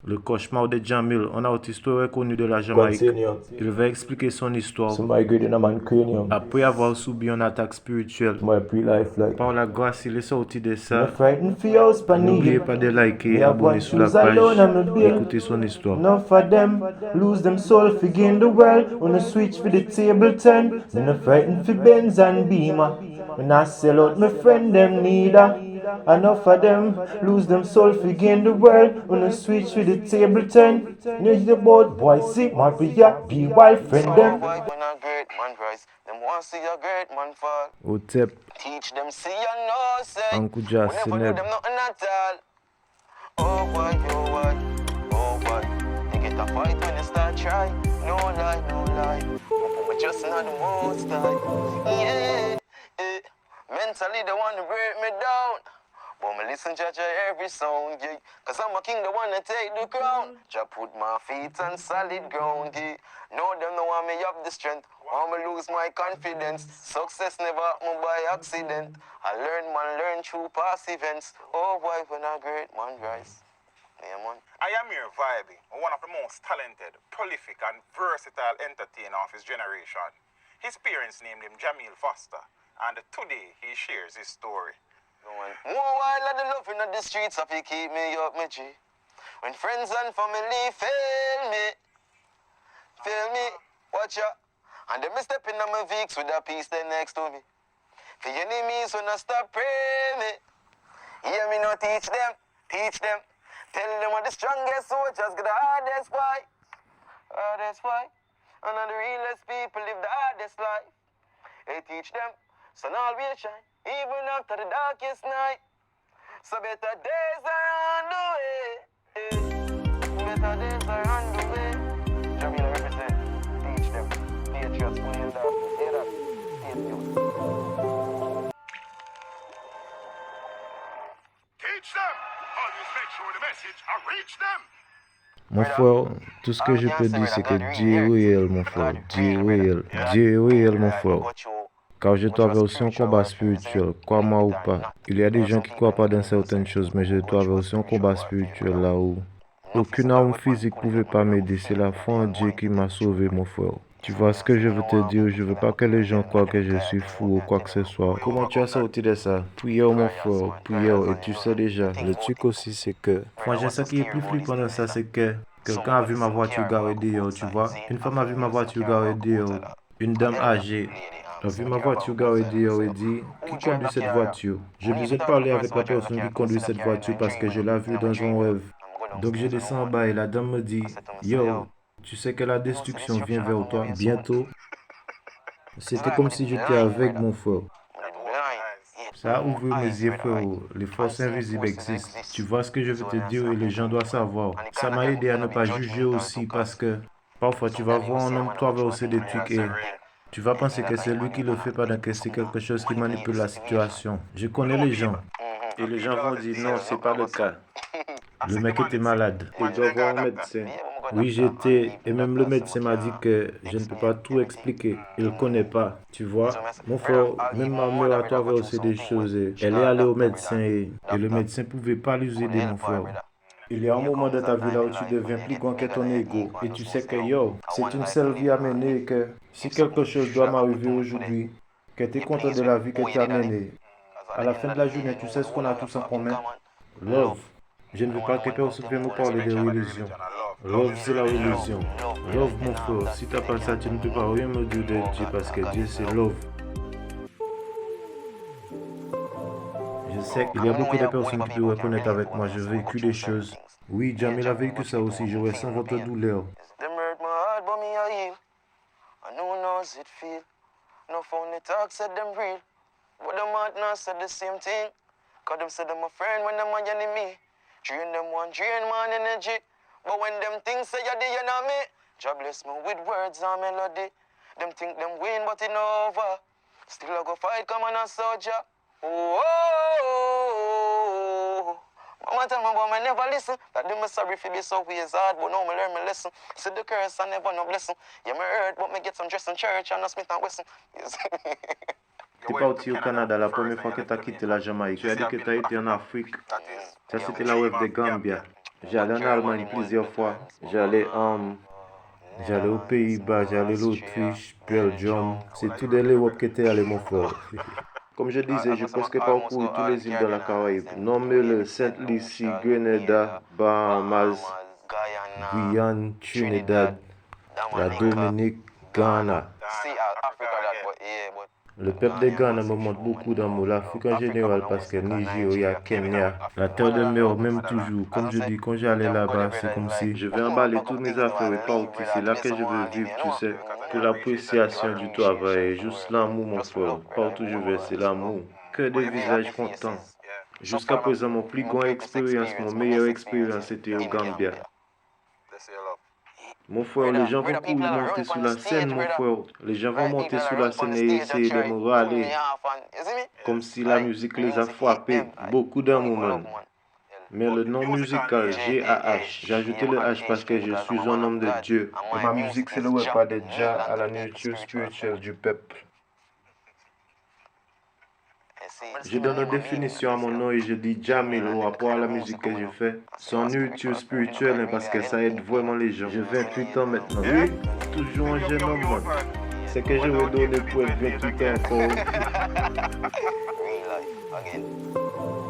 Le cauchemar de Jamil, un artiste reconnu de la Jamaïque. Il va expliquer son histoire. Après avoir subi une attaque spirituelle, par la grâce, il est sorti de ça. N'oubliez pas de liker et abonner sur la page. Écoutez son histoire. Enough of them lose them soul fi gain the world. When I switch for the table turn, me no frightened fi Benz and Beamer. When I sell out my friend them neither. Enough of them lose them soul fi gain the world. When I switch for the table turn, you hear about boy sick Maria be wild friend them. When a great man rise, them want see a great man fall. Otep, Teach them see and know say. Ankouja, We never do Seneb. them nothing at all. Oh boy, oh boy, oh boy. You get a fight when you start try. No lie, no lie. But we just not the most time. Yeah, eh. Mentally they want to break me down. But me listen to every sound, yeah. Cause I'm a king, the one to take the crown. Jah put my feet on solid ground, yeah. Know them no want me have the strength. Want me lose my confidence. Success never happen by accident. I learn through past events. Oh boy, when a great man rise. Yeah, man. I am here vibing, one of the most talented, prolific, and versatile entertainer of his generation. His parents named him Jamil Foster, and today he shares his story. More while of the love in the streets of it keep me up, my G. When friends and family fail me, watch out. And them step in on my Vicks with a piece there next to me. For enemies when I stop praying me. Hear me now teach them. Tell them what the strongest soldiers get the hardest fight. And all the realest people live the hardest life. They teach them, sun always shine, even after the darkest night. So better days are on the way. Better days are on the way. Jamila represent, teach them, patriots fully in darkness. Hear that? Teach them! Always make sure the message reach them! Mon frère, tout ce que je peux dire, c'est que Dieu est réel, mon frère. Dieu est réel. Dieu est réel, mon frère. Car je traverse un combat spirituel, crois-moi ou pas. Il y a des gens qui ne croient pas dans certaines choses, mais je traverse un combat spirituel là où aucune arme physique ne pouvait pas m'aider. C'est la foi en Dieu qui m'a sauvé, mon frère. Tu vois ce que je veux te dire? Je veux pas que les gens croient que je suis fou ou quoi que ce soit. Comment tu as sorti de ça? Prière, mon frère, prière. Et tu sais déjà, le truc aussi, c'est que... Franchement, ce qui est plus flippant dans ça, c'est que quelqu'un a vu ma voiture garée dehors, tu vois. Une femme a vu ma voiture garée dehors. Une dame âgée a vu ma voiture garée dehors et dit, qui conduit cette voiture? J'ai besoin de parler avec la personne qui conduit cette voiture parce que je l'ai vue dans un rêve. Donc je descends en bas et la dame me dit, yo, tu sais que la destruction vient vers toi bientôt. C'était comme si j'étais avec mon frère. Ça a ouvert mes yeux, frérot. Les forces invisibles existent. Tu vois ce que je veux te dire et les gens doivent savoir. Ça m'a aidé à ne pas juger aussi parce que parfois tu vas voir un homme traverser des trucs et tu vas penser que c'est lui qui le fait pendant que c'est quelque chose qui manipule la situation. Je connais les gens. Et les gens vont dire non, c'est pas le cas. Le mec était malade. Il doit voir un médecin. Oui, j'étais. Et même le médecin m'a dit que je ne peux pas tout expliquer. Il ne connaît pas. Tu vois, mon frère, même ma mère a traversé des choses. Et elle est allée au médecin et le médecin ne pouvait pas lui aider, mon frère. Il y a un moment dans ta vie là où tu deviens plus grand que ton ego. Et tu sais que yo, c'est une seule vie à mener et que si quelque chose doit m'arriver aujourd'hui, que tu es content de la vie que tu as menée. À la fin de la journée, tu sais ce qu'on a tous en commun? Love. Je ne veux pas que personne vienne me parler de religion. Love, c'est la religion. Love, mon frère. Si tu n'as pas ça, tu ne peux pas rien me dire de Dieu parce que Dieu, c'est love. Je sais qu'il y a beaucoup de personnes qui peuvent reconnaître avec moi. J'ai vécu des choses. Oui, Jamil a vécu ça aussi. Je ressens votre douleur. Them hurt my heart, but me a heal. And who knows it feel? No phone they talk said them real. But them heart now said the same thing. Cause them said them a friend when them my enemy. Drain them one, drain man energy. But when them things say you're the enemy, God bless me with words and melody. Them think them win, but it over. Still I go fight, come on a soldier. Oh, Mama tell me, but I never listen. That them sorry for be so ways hard, but now me learn my lesson. See the curse, I never no blessing. Yeah, me hurt, but me get some dress in church and no Smith and Wesson. Yes. Tu es parti au Canada la première fois que tu as quitté la Jamaïque. Tu as dit que tu as été en Afrique. Ça, c'était la web de Gambia. J'allais en Allemagne plusieurs fois. J'allais aux Pays-Bas, j'allais à l'Autriche, Belgium. C'est tout de l'Europe qui était allé, mon frère. Comme je disais, j'ai presque parcouru tous les îles de la Caraïbe. Nommez-le Sainte-Lucie, Grenada, Bahamas, Guyane, Trinidad, la Dominique, Ghana. See Africa that, but yeah, but Le peuple de Ghana me montre beaucoup d'amour, l'Afrique en général, parce que Nigeria, Kenya, la terre de mer, même toujours. Comme je dis, quand j'allais là-bas, c'est comme si je vais emballer toutes mes affaires et partir. C'est là que je veux vivre, tu sais, pour l'appréciation du travail, juste l'amour, mon frère. Partout où je vais, c'est l'amour. Que des visages contents. Jusqu'à présent, mon plus grande expérience, mon meilleure expérience, c'était au Gambia. That's your love. Mon frère, les gens vont courir monter sur la scène, mon frère. Les gens vont monter sur la scène et essayer de me râler. Comme si la musique les a frappés. Beaucoup d'amour, man. Mais le nom musical, G-A-H, j'ai ajouté le H parce que je suis un homme de Dieu. Et ma musique, c'est le repas de Jah à la nourriture spirituelle du peuple. Je donne une définition à mon nom et je dis Jamil au rapport à la musique que je fais. Son nourriture spirituelle, parce que ça aide vraiment les gens. J'ai 28 ans maintenant. Oui, toujours un jeune homme, man. C'est que je vais donner pour être 28 ans encore. real life again.